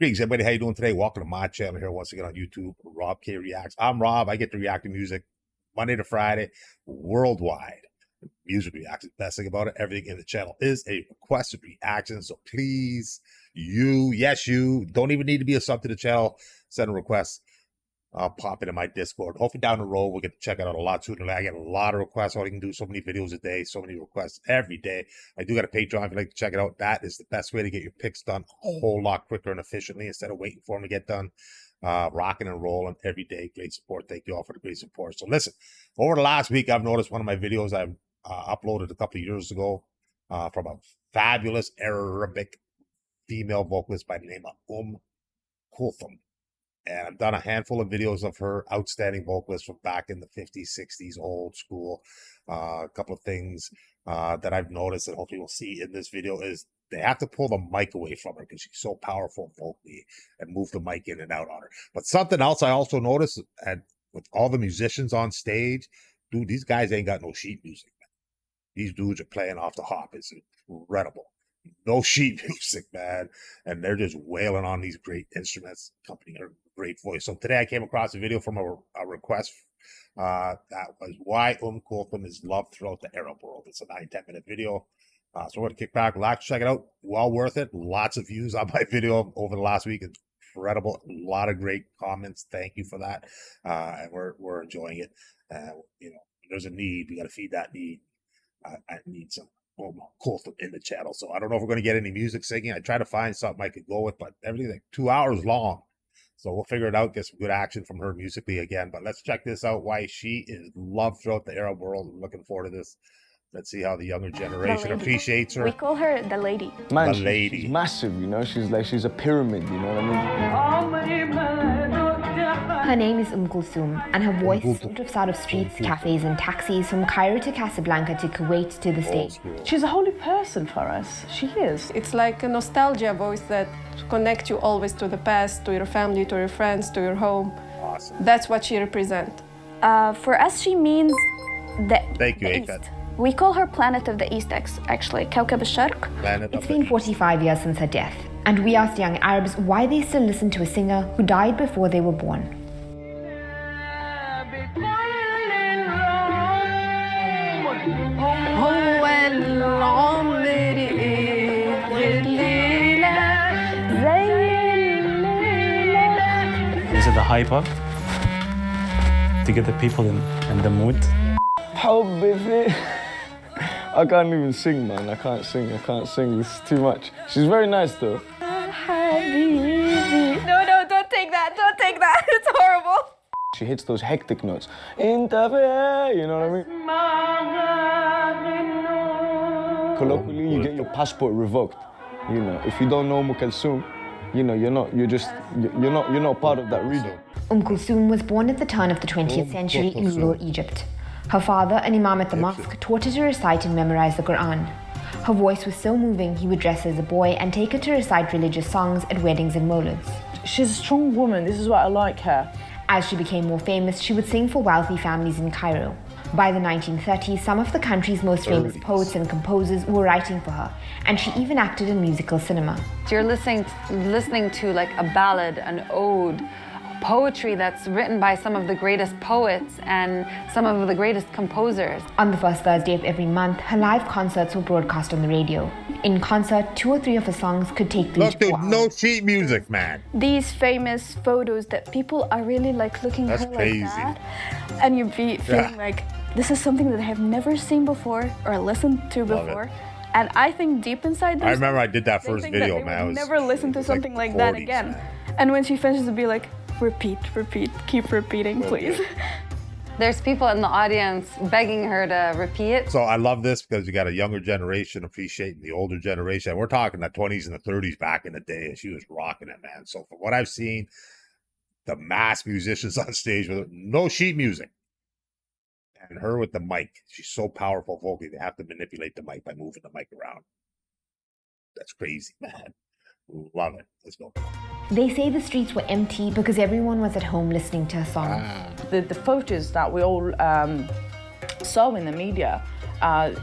Greetings, everybody. How you doing today? Welcome to my channel here once again on YouTube, Robk Reacts. I'm Rob. I get to react to music Monday to Friday, worldwide. Music reactions. Best thing about it, everything in the channel is a requested reaction. So please, you, don't even need to be a sub to the channel. Send a request. I'll pop it in my Discord. Hopefully down the road, we'll get to check it out a lot sooner. I get a lot of requests. I can do so many videos a day, so many requests every day. I do got a Patreon if you'd like to check it out. That is the best way to get your picks done a whole lot quicker and efficiently instead of waiting for them to get done. Rocking and rolling every day. Great support. Thank you all for the great support. So listen, over the last week, I've noticed one of my videos I've uploaded a couple of years ago from a fabulous Arabic female vocalist by the name of Kulthum. And I've done a handful of videos of her outstanding vocalist from back in the 50s, 60s, old school. A couple of things that I've noticed and hopefully we'll see in this video is they have to pull the mic away from her because she's so powerful vocally and move the mic in and out on her. But something else I also noticed, and with all the musicians on stage, dude, these guys ain't got no sheet music. These dudes are playing off the hop. It's incredible. No sheet music, man. And they're just wailing on these great instruments, accompanying her great voice. So today I came across a video from a request that was why Kulthum is loved throughout the Arab world. It's a 9-10 minute video. So we're going to kick back, relax, check it out. Well worth it. Lots of views on my video over the last week. It's incredible. A lot of great comments. Thank you for that. And we're enjoying it. You know, there's a need. We got to feed that need. I need some Kulthum in the channel. So I don't know if we're going to get any music singing. I try to find something I could go with, but everything's like 2 hours long. So we'll figure it out, get some good action from her musically again. But let's check this out, why she is loved throughout the Arab world. I'm looking forward to this. Let's see how the younger generation appreciates her. We call her the lady. Man, the lady. She's massive, you know? She's a pyramid, you know what I mean? Her name is Kulthum, and her voice drifts out of streets, cafes, and taxis from Cairo to Casablanca to Kuwait to the States. She's a holy person for us. She is. It's like a nostalgia voice that connects you always to the past, to your family, to your friends, to your home. Awesome. That's what she represents. For us, she means the Thank you, East. We call her Planet of the East, actually. It's been 45 years since her death, and we asked young Arabs why they still listen to a singer who died before they were born. Is it the hyper to get the people in the mood? I can't even sing, man. I can't sing. This is too much. She's very nice, though. No, don't take that. Don't take that. It's horrible. She hits those hectic notes. You know what I mean? Colloquially, you get your passport revoked. You know, if you don't know Umm Kulthum, you know, you're not part of that region. Kulthum was born at the turn of the 20th century in rural Egypt. Her father, an imam at the mosque, taught her to recite and memorize the Quran. Her voice was so moving, he would dress her as a boy and take her to recite religious songs at weddings and molids. She's a strong woman. This is why I like her. As she became more famous, she would sing for wealthy families in Cairo. By the 1930s, some of the country's most famous poets and composers were writing for her, and she even acted in musical cinema. You're listening to like a ballad, an ode, poetry that's written by some of the greatest poets and some of the greatest composers. On the first Thursday of every month, her live concerts were broadcast on the radio. In concert, 2 or 3 of her songs could take 3 to 4 hours. No sheet music, man. These famous photos that people are really like looking at her crazy. like that. And you'd be feeling like, this is something that I have never seen before or listened to before. And I think deep inside I remember I did that first video, man. I was never listen to something like that again. Man. And when she finishes, it'd be like, repeat, keep repeating, please. There's people in the audience begging her to repeat. So I love this because you got a younger generation appreciating the older generation. We're talking the 20s and the 30s back in the day, and she was rocking it, man. So from what I've seen, the mass musicians on stage with no sheet music. And her with the mic. She's so powerful vocally, they have to manipulate the mic by moving the mic around. That's crazy, man. Love it. Let's go. They say the streets were empty because everyone was at home listening to her songs. The photos that we all saw in the media,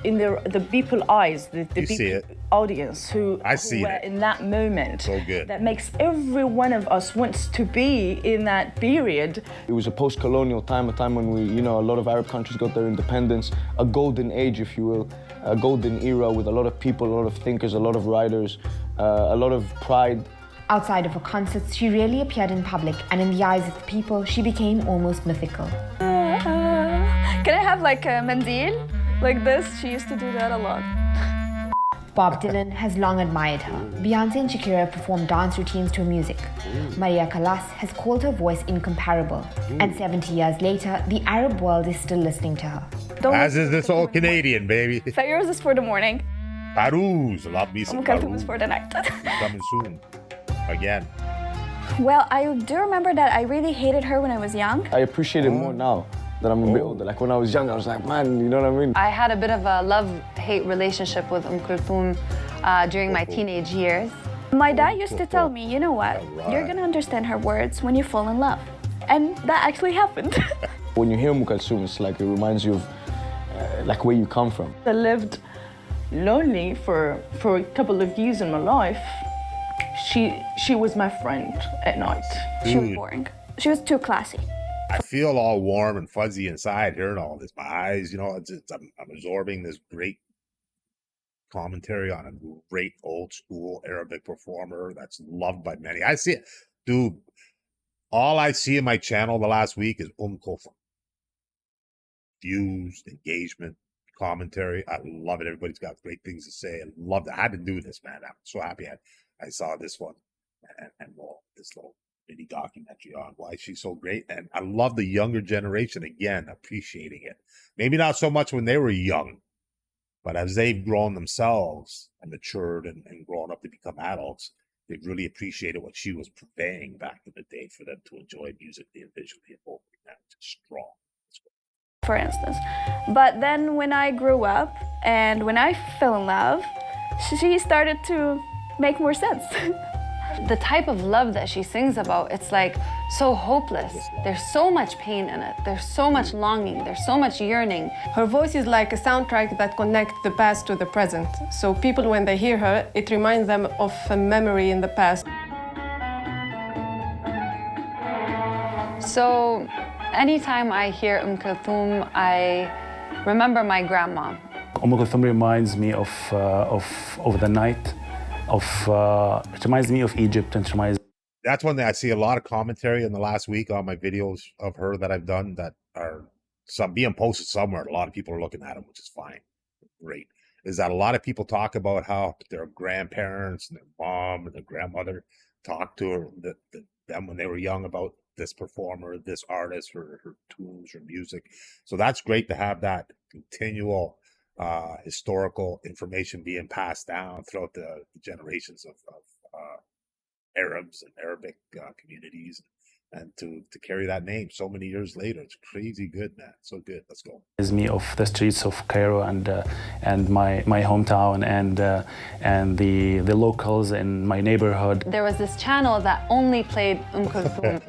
in the people eyes, the people audience who were in that moment. So good. That makes every one of us wants to be in that period. It was a post-colonial time, a time when a lot of Arab countries got their independence, a golden age, if you will, a golden era with a lot of people, a lot of thinkers, a lot of writers, a lot of pride. Outside of her concerts, she rarely appeared in public, and in the eyes of the people, she became almost mythical. Can I have like a mandil? Like this? She used to do that a lot. Bob Dylan has long admired her. Beyoncé and Shakira performed dance routines to her music. Maria Callas has called her voice incomparable. And 70 years later, the Arab world is still listening to her. As is this old Canadian, baby. Fairouz is for the morning. Farouz, love me some Kulthum is for the night. Coming soon. Again. Well, I do remember that I really hated her when I was young. I appreciate it more now that I'm a bit older. Like when I was young, I was like, man, you know what I mean? I had a bit of a love-hate relationship with Kulthum during my teenage years. My dad used to tell me, you know what, you're gonna understand her words when you fall in love. And that actually happened. When you hear Kulthum, it's like it reminds you of like where you come from. I lived lonely for a couple of years in my life. She was my friend at night. She was boring. She was too classy. I feel all warm and fuzzy inside hearing all this. My eyes, I'm absorbing this great commentary on a great old school Arabic performer that's loved by many. I see it. Dude, all I see in my channel the last week is Kulthum. Views, engagement, commentary. I love it. Everybody's got great things to say. I love that. I had to do this, man. I'm so happy I saw this one and this little mini documentary on why she's so great. And I love the younger generation, again, appreciating it. Maybe not so much when they were young, but as they've grown themselves and matured and grown up to become adults, they've really appreciated what she was purveying back in the day for them to enjoy musically and visually and vocally. That's strong. For instance. But then when I grew up and when I fell in love, she started to make more sense. The type of love that she sings about, it's like so hopeless. There's so much pain in it. There's so much longing. There's so much yearning. Her voice is like a soundtrack that connects the past to the present. So people, when they hear her, it reminds them of a memory in the past. So anytime I hear Kulthum, I remember my grandma. Kulthum reminds me of the night. It reminds me of Egypt, and that's one that I see a lot of commentary in the last week on my videos of her that I've done that are being posted somewhere. A lot of people are looking at them, which is fine. Great. Is that a lot of people talk about how their grandparents and their mom and their grandmother talked to them when they were young about this performer, this artist, her tunes, her music. So that's great to have that continual historical information being passed down throughout the generations of Arabs and Arabic communities, and to carry that name so many years later. It's crazy good, man. So good. Let's go. Reminds me of the streets of Cairo and my hometown and the locals in my neighborhood. There was this channel that only played Kulthum.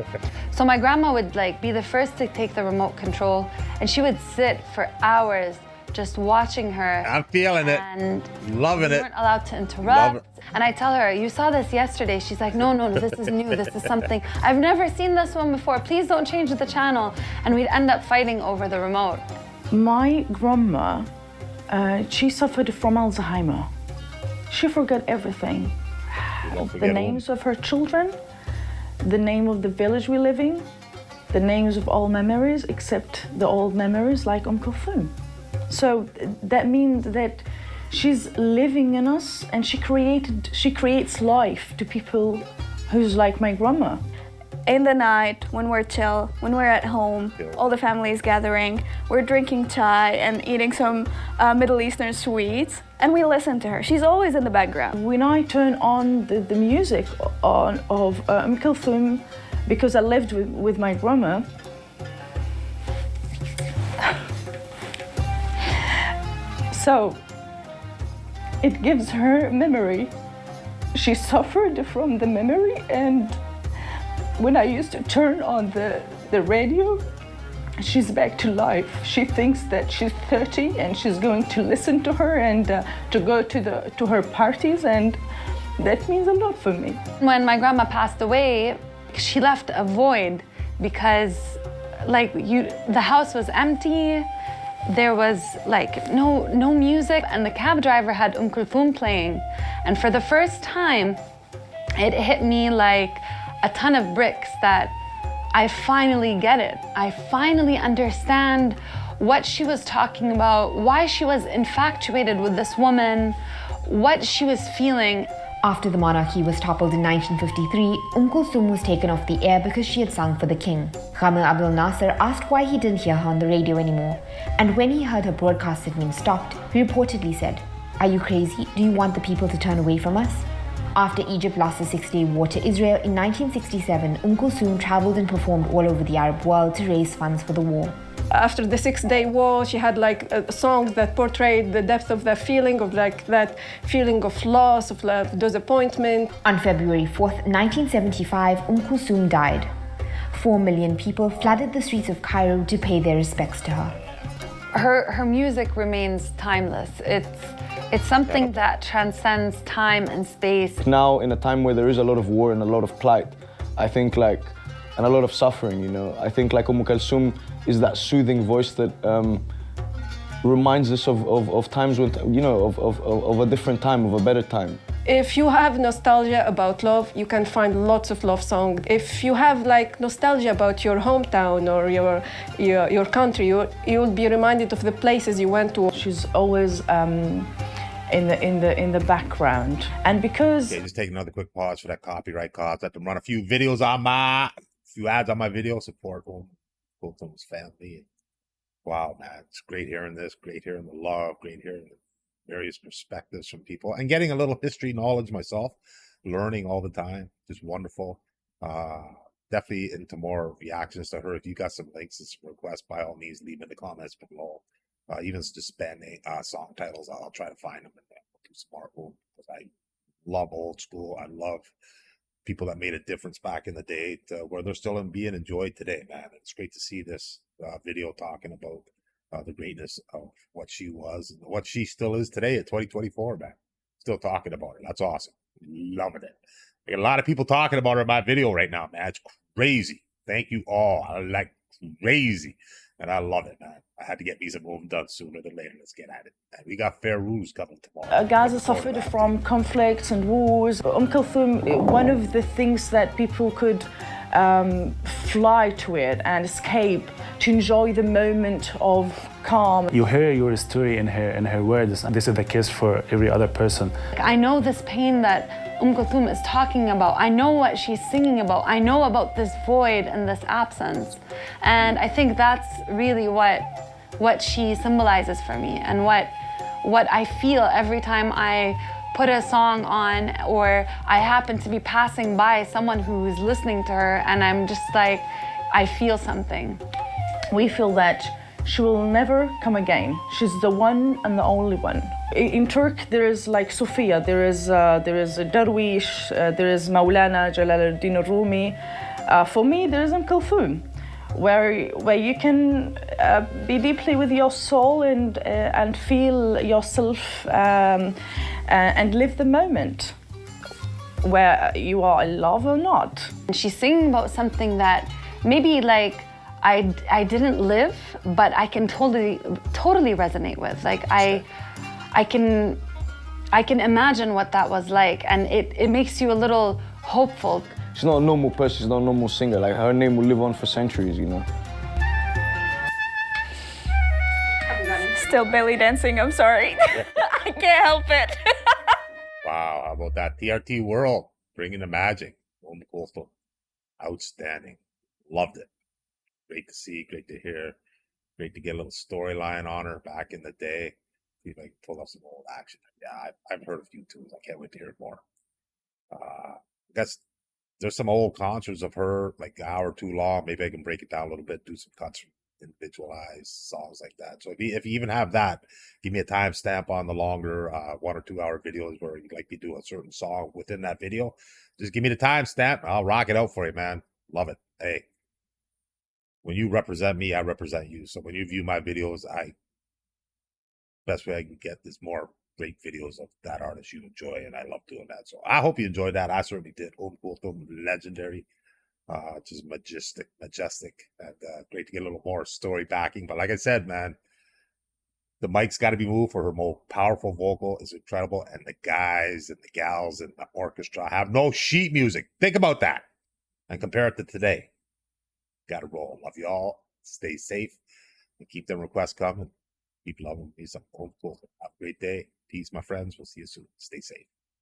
So my grandma would be the first to take the remote control, and she would sit for hours just watching her. I'm feeling it. And loving it. We weren't allowed to interrupt. And I tell her, you saw this yesterday. She's like, no, this is new. This is something. I've never seen this one before. Please don't change the channel. And we'd end up fighting over the remote. My grandma, she suffered from Alzheimer. She forgot everything. The names of her children, the name of the village we live in, the names of all memories except the old memories like Kulthum. So that means that she's living in us, and she creates life to people who's like my grandma. In the night, when we're chill, when we're at home, all the family is gathering, we're drinking chai and eating some Middle Eastern sweets, and we listen to her. She's always in the background. When I turn on the music of Kulthum, because I lived with my grandma, so it gives her memory. She suffered from the memory, and when I used to turn on the radio, she's back to life. She thinks that she's 30 and she's going to listen to her and to go to her parties, and that means a lot for me. When my grandma passed away, she left a void because the house was empty. There was no music, and the cab driver had Kulthum playing. And for the first time, it hit me like a ton of bricks that I finally get it. I finally understand what she was talking about, why she was infatuated with this woman, what she was feeling. After the monarchy was toppled in 1953, Kulthum was taken off the air because she had sung for the king. Gamal Abdel Nasser asked why he didn't hear her on the radio anymore, and when he heard her broadcast segment stopped, he reportedly said, "Are you crazy? Do you want the people to turn away from us?" After Egypt lost the Six-Day War to Israel in 1967, Kulthum traveled and performed all over the Arab world to raise funds for the war. After the Six-Day War, she had songs that portrayed the depth of that feeling of loss, of love, disappointment. On February 4th, 1975, Kulthum died. 4 million people flooded the streets of Cairo to pay their respects to her. Her music remains timeless. It's something that transcends time and space. Now, in a time where there is a lot of war and a lot of plight, I think and a lot of suffering, I think Umm Kulthum is that soothing voice that reminds us of times when, of a different time, of a better time. If you have nostalgia about love, you can find lots of love songs. If you have nostalgia about your hometown or your country, you'll be reminded of the places you went to. She's always in the background, and because just take another quick pause for that copyright cost. I have to run a few ads on my video. Support Kulthum's family. Wow, man, it's great hearing this. Great hearing the love. Great hearing the various perspectives from people, and getting a little history knowledge myself. Learning all the time, just wonderful. Definitely into more reactions to her. If you got some links and some requests, by all means, leave them in the comments below. Even just band song titles, I'll try to find them and do some artwork, because I love old school. I love people that made a difference back in the day where they're still being enjoyed today, man. It's great to see this video talking about the greatness of what she was and what she still is today at 2024, man. Still talking about her. That's awesome. Loving it. I got a lot of people talking about her in my video right now, man. It's crazy. Thank you all. I crazy. And I love it, man. I had to get me some moving done sooner than later. Let's get at it. And we got fair rules coming tomorrow. Gaza suffered from conflicts and wars. Kulthum, one of the things that people could fly to it and escape, to enjoy the moment of calm. You hear your story in her words, and this is the case for every other person. I know this pain that Kulthum is talking about. I know what she's singing about. I know about this void and this absence. And I think that's really what she symbolizes for me, and what I feel every time I put a song on, or I happen to be passing by someone who's listening to her, and I'm just I feel something. We feel that she will never come again. She's the one and the only one. In Turk, there is Sophia, there is Darwish, there is Maulana Jalaluddin Rumi. For me, there is Kulthum, where you can be deeply with your soul and feel yourself and live the moment, where you are in love or not. She's singing about something that maybe I didn't live, but I can totally resonate with. I can imagine what that was like, and it makes you a little hopeful. She's not a normal person, she's not a normal singer. Her name will live on for centuries, Still belly dancing, I'm sorry. I can't help it. Wow, how about that? TRT World, bringing the magic. Umm Kulthum, outstanding. Loved it. Great to see, great to hear, great to get a little storyline on her back in the day. See if I can pull up some old action. Yeah, I've heard a few tunes. I can't wait to hear more. There's some old concerts of her, an hour too long. Maybe I can break it down a little bit, do some cuts from individualized songs like that. So if you even have that, give me a timestamp on the longer 1 or 2 hour videos where you'd like me to do a certain song within that video. Just give me the timestamp. I'll rock it out for you, man. Love it. Hey. when you represent me, I represent you. So when you view my videos, best way I can get is more great videos of that artist you enjoy, and I love doing that. So I hope you enjoyed that. I certainly did. Kulthum, legendary, just majestic, and great to get a little more story backing. But like I said, man, the mic's got to be moved for her more powerful vocal is incredible, and the guys and the gals and the orchestra have no sheet music. Think about that and compare it to today. Got to roll. Love you all. Stay safe and keep them requests coming. Keep loving me some Umm Kulthum. Have a great day. Peace, my friends. We'll see you soon. Stay safe.